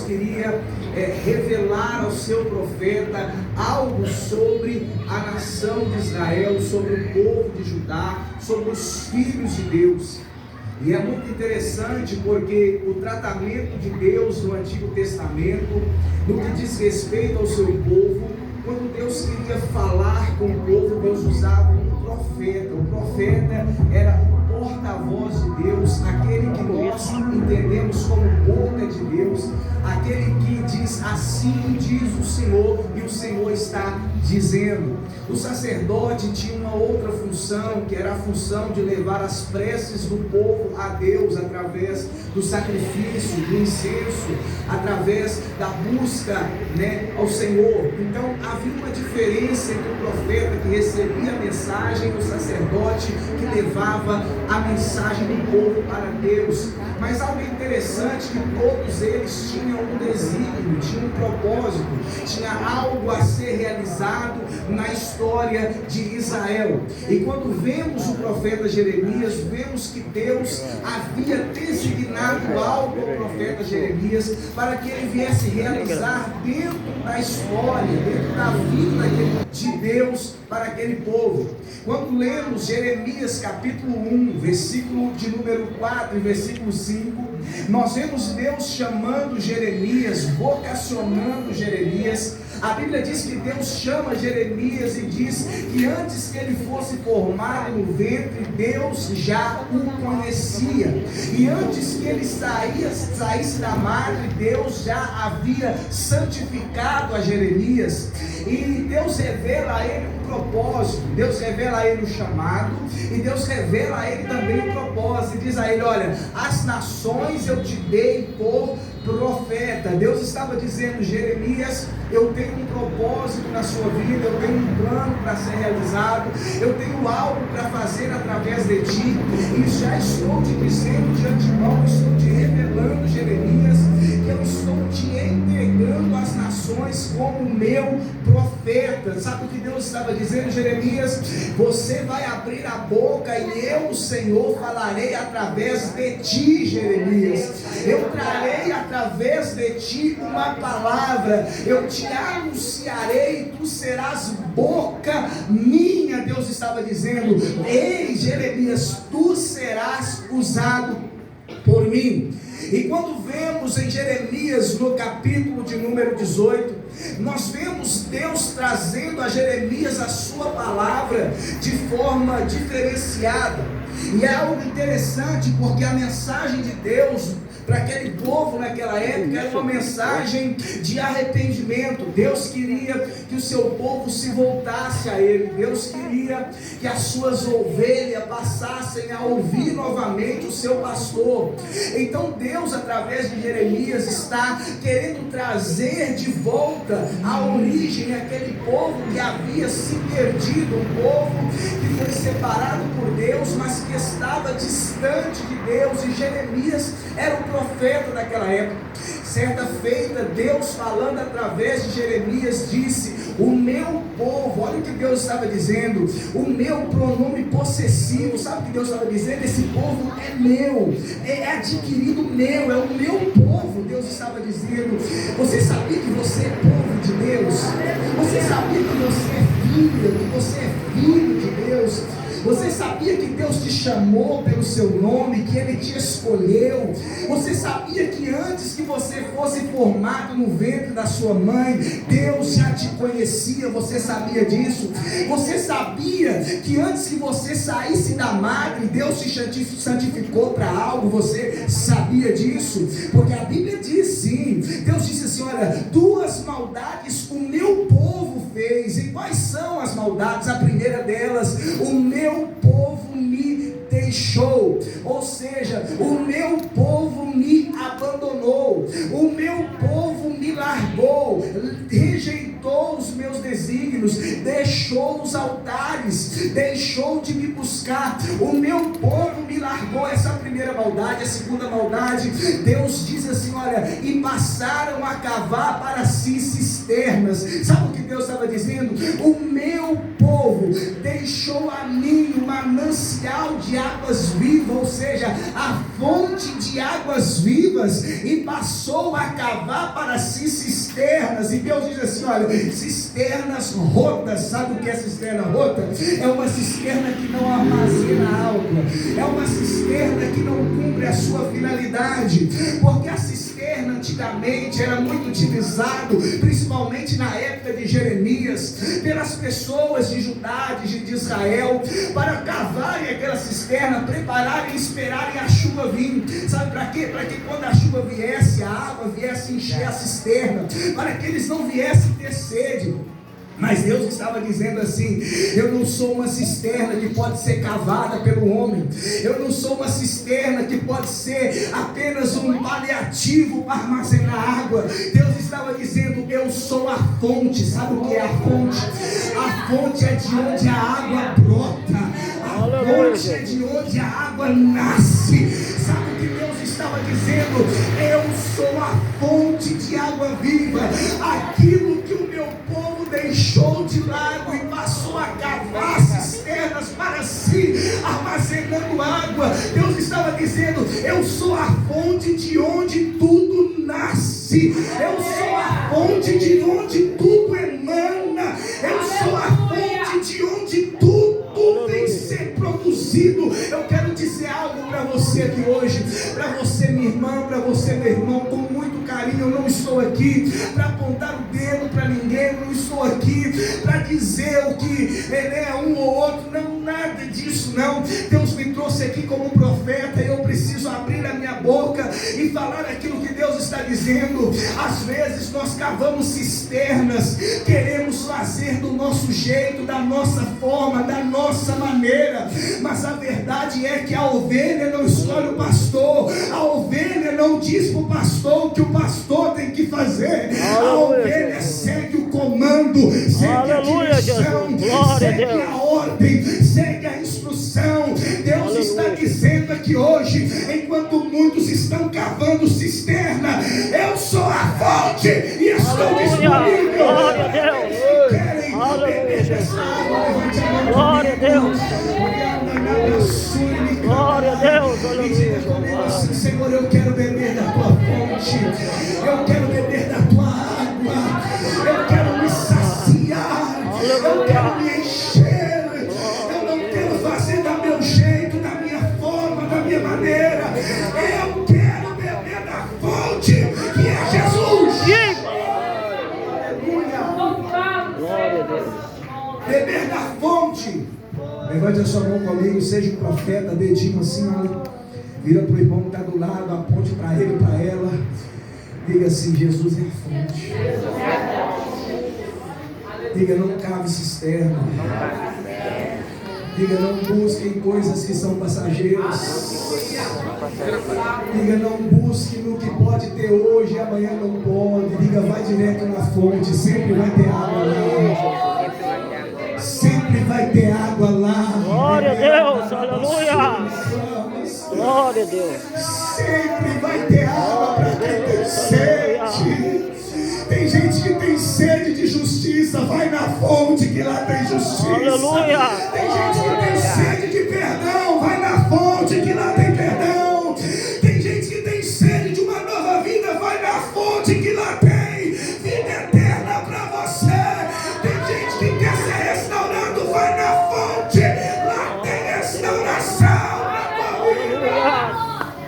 queria revelar ao seu profeta algo sobre a nação de Israel, sobre o povo de Judá, sobre os filhos de Deus. E é muito interessante porque o tratamento de Deus no Antigo Testamento, no que diz respeito ao seu povo, quando Deus queria falar com o povo, Deus usava um profeta. O profeta era o porta-voz de Deus, aquele que nós entendemos como boca de Deus, aquele que diz: assim diz o Senhor, e o Senhor está dizendo. O sacerdote tinha uma outra função, que era a função de levar as preces do povo a Deus, através do sacrifício, do incenso, através da busca, ao Senhor. Então havia uma diferença entre o profeta que recebia a mensagem e o sacerdote que levava a mensagem do povo para Deus. Mas algo interessante, que todos eles tinham um desígnio, tinham um propósito, tinha algo a ser realizado na história de Israel. E quando vemos o profeta Jeremias, vemos que Deus havia designado algo ao profeta Jeremias para que ele viesse realizar dentro da história, dentro da vida de Deus para aquele povo. Quando lemos Jeremias capítulo 1, versículo de número 4 e versículo 5, nós vemos Deus chamando Jeremias, vocacionando Jeremias. A Bíblia diz que Deus chama Jeremias e diz que antes que ele fosse formado no ventre, Deus já o conhecia. E antes que ele saísse da madre, Deus já havia santificado a Jeremias. E Deus revela a ele um propósito, Deus revela a ele o chamado, e Deus revela a ele também o propósito, e diz a ele: olha, as nações eu te dei por profeta. Deus estava dizendo: Jeremias, eu tenho um propósito na sua vida, eu tenho um plano para ser realizado, eu tenho algo para fazer através de ti, e já estou te dizendo de antemão, estou te revelando, Jeremias, que eu estou te entregando às nações como meu profeta. Sabe o que Deus estava dizendo, Jeremias? Você vai abrir a boca e eu, o Senhor, falarei através de ti, Jeremias. Eu trarei através de ti uma palavra, eu te anunciarei, tu serás boca minha. Deus estava dizendo: ei, Jeremias, tu serás usado por mim. E quando vemos em Jeremias, no capítulo de número 18, nós vemos Deus trazendo a Jeremias a sua palavra de forma diferenciada. E é algo interessante, porque a mensagem de Deus para aquele povo naquela época era uma mensagem de arrependimento. Deus queria que o seu povo se voltasse a Ele. Deus queria que as suas ovelhas passassem a ouvir novamente o seu pastor. Então Deus, através de Jeremias, está querendo trazer de volta a origem daquele povo que havia se perdido, um povo que foi separado por Deus, mas que estava distante de Deus. E Jeremias era o profeta daquela época. Certa feita, Deus, falando através de Jeremias, disse: o meu povo, olha o que Deus estava dizendo, o meu pronome possessivo. Sabe o que Deus estava dizendo? Esse povo é meu, é adquirido meu, é o meu povo. Deus estava dizendo: você sabia que você é povo de Deus? Você sabia que você é filho, que você é filho de Deus? Você sabia que Deus te chamou pelo seu nome, que Ele te escolheu? Você sabia que antes que você fosse formado no ventre da sua mãe, Deus já te conhecia? Você sabia disso? Você sabia que antes que você saísse da madre, Deus te santificou para algo? Você sabia disso? Porque a Bíblia diz sim, Deus disse assim: olha, duas maldades o meu povo fez. E quais são as maldades? A primeira delas: o meu povo me deixou, ou seja, o meu povo me abandonou, o meu povo me largou, rejeitou os meus desígnios, deixou os altares, deixou de me buscar, o meu povo me largou. Essa é a primeira maldade. A segunda maldade, Deus diz assim: olha, e passaram a cavar para si cisternas. Sabe o que Deus estava dizendo? O meu povo deixou a mim o manancial manancial de águas vivas, ou seja, a fonte de águas vivas, e passou a cavar para si cisternas. E Deus diz assim: olha, cisternas rotas. Sabe o que é cisterna rota? É uma cisterna que não armazena água, é uma cisterna que não cumpre a sua finalidade, porque a cisterna antigamente era muito utilizado, principalmente na época de Jeremias, pelas pessoas de Judá, de Israel, para cavarem aquela cisterna, prepararem e esperarem a chuva vir. Sabe para quê? Para que quando a chuva viesse, a água viesse encher a cisterna, para que eles não viessem ter sede. Mas Deus estava dizendo assim: eu não sou uma cisterna que pode ser cavada pelo homem, eu não sou uma cisterna que pode ser apenas um paliativo para armazenar água. Deus estava dizendo: eu sou a fonte. Sabe o que é a fonte? A fonte é de onde a água brota, a fonte é de onde a água nasce. Sabe o que Deus estava dizendo? Eu sou a fonte de água viva. Aquilo que o meu povo deixou de lago e passou a cavar cisternas para si, armazenando água. Deus estava dizendo: eu sou a fonte de onde tudo nasce, eu sou a fonte de onde tudo emana, eu sou a fonte de onde tudo tem que ser produzido. Eu quero dizer algo para você aqui hoje, para você, minha irmã, para você, meu irmão, com muito carinho. Eu não estou aqui para apontar o dedo para ninguém, eu não estou aqui para dizer o que é um ou outro, não, nada disso não. Deus me trouxe aqui como profeta e eu preciso abrir a minha boca e falar aquilo que Deus está dizendo. Às vezes nós cavamos cisternas, queremos fazer do nosso jeito, da nossa forma, da nossa maneira, mas a verdade é que a ovelha não escolhe o pastor, a ovelha não diz para o pastor o que o pastor tem que fazer. A ovelha segue o comando, segue a direção, segue a ordem, segue a instrução. Deus está dizendo aqui hoje, enquanto muitos estão cavando cisterna, eu sou a fonte e estou disponível. Glória a Deus. Querem beber dessa água? Glória a Deus. Glória a Deus. Aleluia. Senhor, eu quero beber da tua fonte, eu quero beber da tua água, eu quero me saciar, eu quero me encher, eu não quero fazer do meu jeito, da minha forma, da minha maneira. Eu quero beber da fonte que é Jesus. Glória a Deus. Beber da fonte. Levante a sua mão comigo, seja um profeta, dedinho assim, olha. Vira para o irmão que está do lado, aponte para ele, para ela. Diga assim: Jesus é a fonte. Diga: não cave cisterna. Diga: não busquem coisas que são passageiras. Diga: não busque no que pode ter hoje e amanhã não pode. Diga: vai direto na fonte, sempre vai ter água lá. Sempre vai ter água lá. Glória a Deus, aleluia. Glória a Deus. Sempre vai ter água para quem tem sede. Tem gente que tem sede de justiça, vai na fonte que lá tem justiça. Aleluia. Tem gente que tem sede de perdão, vai na fonte que lá tem perdão. Tem gente que tem sede de uma nova vida, vai na fonte que lá tem vida eterna para você. Tem gente que quer ser restaurado, vai na fonte, lá tem restauração.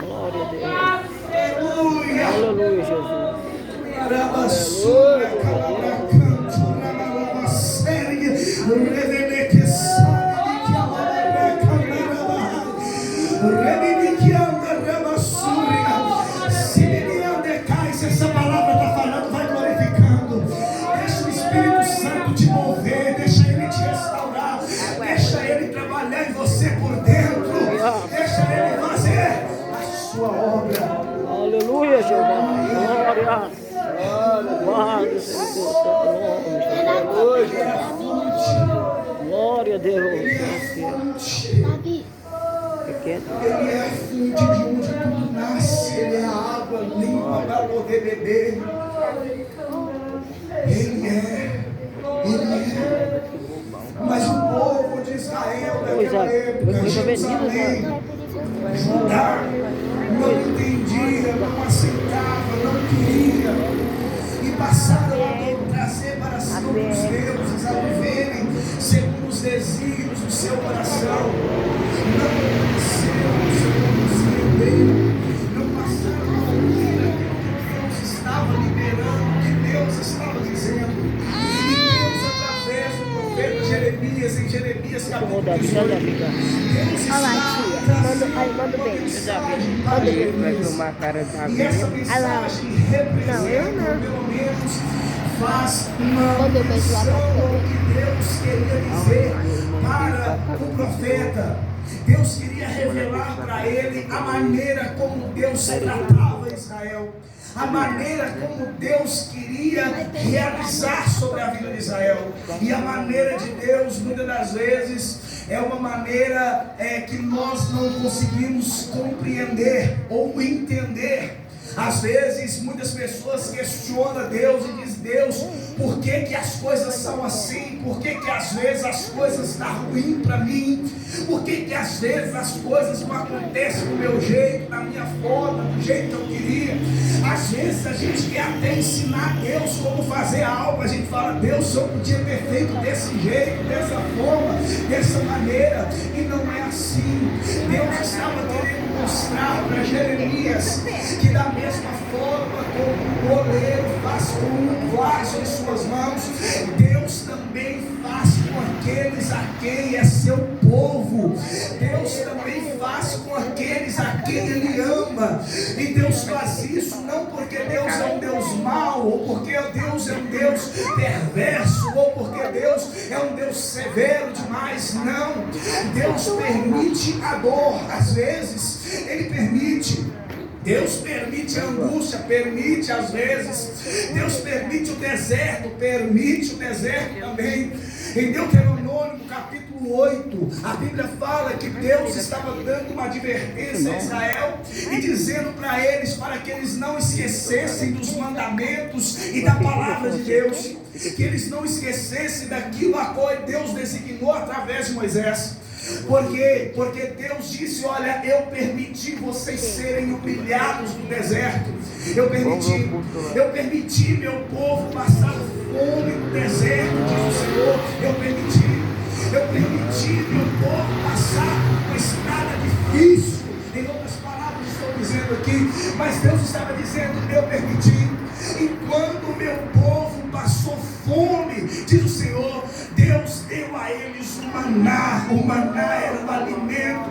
Glória a Deus. Aleluia. Aleluia, Jesus. Se essa palavra está falando, vai glorificando. Deixa o Espírito Santo te mover, deixa ele te restaurar, deixa ele trabalhar em você por dentro, deixa ele fazer a sua obra. Aleluia, Jesus. Glória. Guarda, Senhor, glória a Deus. Ele é a fonte de onde tudo nasce. Ele é a água limpa para poder beber. Ele é. Mas o povo de Israel naquela época, Jerusalém, Judá, não entendia, não aceitava, não queria, e passaram a trazer para si outros deuses, a viverem segundo os desígnios do seu coração. Não conheceram o seu Deus, não passaram a ouvir aquilo que Deus estava liberando, que Deus estava dizendo. E Deus, através do profeta Jeremias, em Jeremias capítulo 18, Deus está Manda bem. Vai filmar a cara da e essa minha. mensagem representa, pelo menos, faz uma menção que Deus queria dizer para o profeta. Deus queria revelar para ele a maneira como Deus tratava Israel, a maneira como Deus queria realizar sobre a vida de Israel. E a maneira de Deus, muitas das vezes, é uma maneira que nós não conseguimos compreender ou entender. Às vezes, muitas pessoas questionam Deus e dizem: Deus, por que as coisas são assim? Por que às vezes as coisas estão ruins para mim? Por que às vezes as coisas não acontecem do meu jeito, da minha forma, do jeito que eu queria? Às vezes a gente quer até ensinar a Deus como fazer algo. A gente fala: Deus, eu podia ter feito desse jeito, dessa forma, dessa maneira. E não é assim. Deus estava querendo mostrar para Jeremias que da mesma forma como o goleiro faz com um vaso em suas mãos, Deus também faz com aqueles a quem é seu povo. Deus também faz com aqueles a quem Ele ama. E Deus faz isso não porque Deus é um Deus mau, ou porque Deus é um Deus perverso, ou porque Deus é um Deus severo demais. Não. Deus permite a dor. Às vezes Ele permite. Deus permite a angústia, permite às vezes. Deus permite o deserto também. Em Deuteronômio capítulo 8, a Bíblia fala que Deus estava dando uma advertência a Israel e dizendo para eles, para que eles não esquecessem dos mandamentos e da palavra de Deus, que eles não esquecessem daquilo a qual Deus designou através de Moisés. Porque Deus disse: olha, eu permiti vocês serem humilhados no deserto. Eu permiti meu povo passar fome no deserto, diz o Senhor. Eu permiti meu povo passar uma estrada difícil. Em outras palavras estou dizendo aqui, mas Deus estava dizendo: eu permiti. E quando meu povo passou fome, diz o Senhor, Deus deu a eles o maná. O maná era o alimento,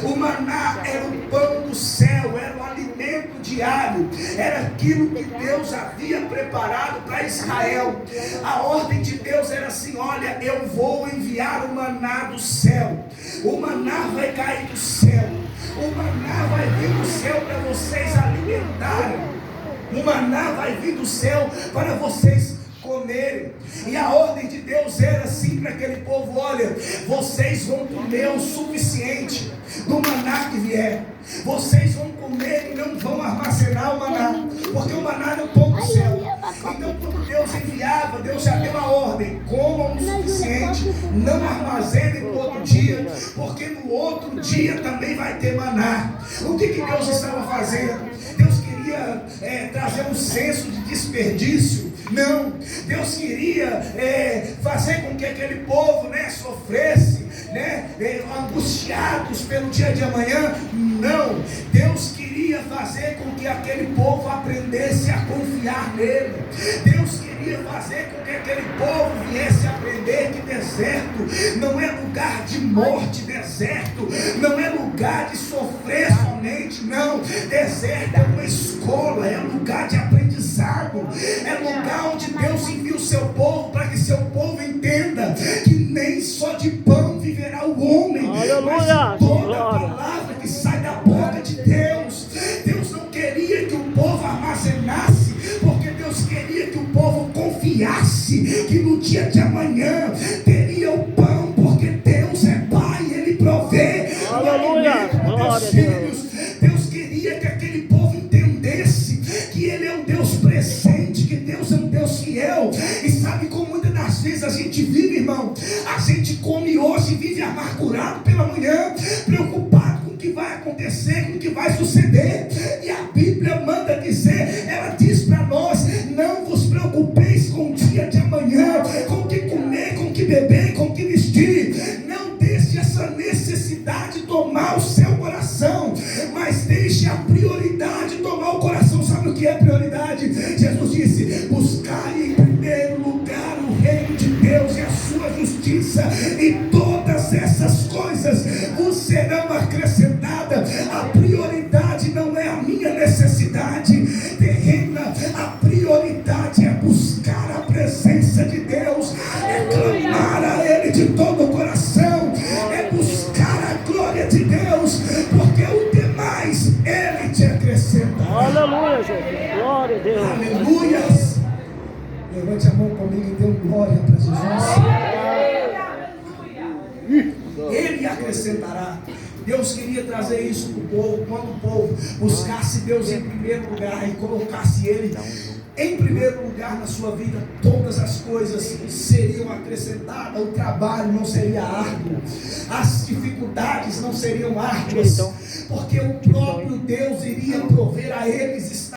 o maná era o pão do céu, era o alimento diário, era aquilo que Deus havia preparado para Israel. A ordem de Deus era assim: olha, eu vou enviar o maná do céu, o maná vai cair do céu, o maná vai vir do céu para vocês alimentarem. O maná vai vir do céu para vocês comerem. E a ordem de Deus era assim para aquele povo: olha, vocês vão comer o suficiente do maná que vier. Vocês vão comer e não vão armazenar o maná, porque o maná era o pão do céu. Então, quando Deus enviava, Deus já deu a ordem: comam o suficiente, não armazenem no outro dia, porque no outro dia também vai ter maná. O que Deus estava fazendo? Deus queria trazer um senso de desperdício? Não. Deus queria fazer com que aquele povo sofresse, angustiados pelo dia de amanhã? Não. Deus queria fazer com que aquele povo aprendesse a confiar nele. Deus queria fazer com que aquele povo viesse a aprender que deserto não é lugar de morte, deserto não é lugar de sofrer somente, não. Deserto é uma escola, é um lugar de aprendizado, é lugar onde Deus envia o seu povo para que seu povo entenda que nem só de pão viverá o homem, mas de toda a palavra que sai da boca de Deus. Deus não queria que o povo armazenasse, porque Deus queria que o povo confiasse que no dia de amanhã teria o pão, porque Deus é Pai, Ele provê o alimento para os filhos. Deus queria que aquele povo entendesse que Ele é um Deus presente, que Deus é um Deus fiel. E sabe como muitas das vezes a gente vive, irmão, a gente come hoje e vive amargurado pela manhã, preocupado com o que vai acontecer, com o que vai suceder. E a Bíblia manda dizer, ela diz para nós: não vos preocupeis com o dia de amanhã, com o que comer, com o que beber, com o que vestir. Não deixe essa necessidade tomar o seu coração, mas deixe a prioridade tomar o coração. Sabe o que é prioridade? Jesus disse: buscai em primeiro lugar o reino de Deus e a sua justiça, e todas essas coisas vos serão acrescentadas. A prioridade não é a minha necessidade terrena, a prioridade é buscar a presença de Deus, é clamar a Ele de todo o coração, é buscar a glória de Deus, porque o demais Ele te acrescenta. Aleluia, Jesus. Glória a Deus. Aleluias. Levante a mão comigo e dê glória para Jesus. Ele acrescentará. Deus queria trazer isso para o povo, quando o povo buscasse Deus em primeiro lugar e colocasse Ele em primeiro lugar na sua vida, todas as coisas seriam acrescentadas. O trabalho não seria árduo, as dificuldades não seriam árduas, porque o próprio Deus iria prover a eles.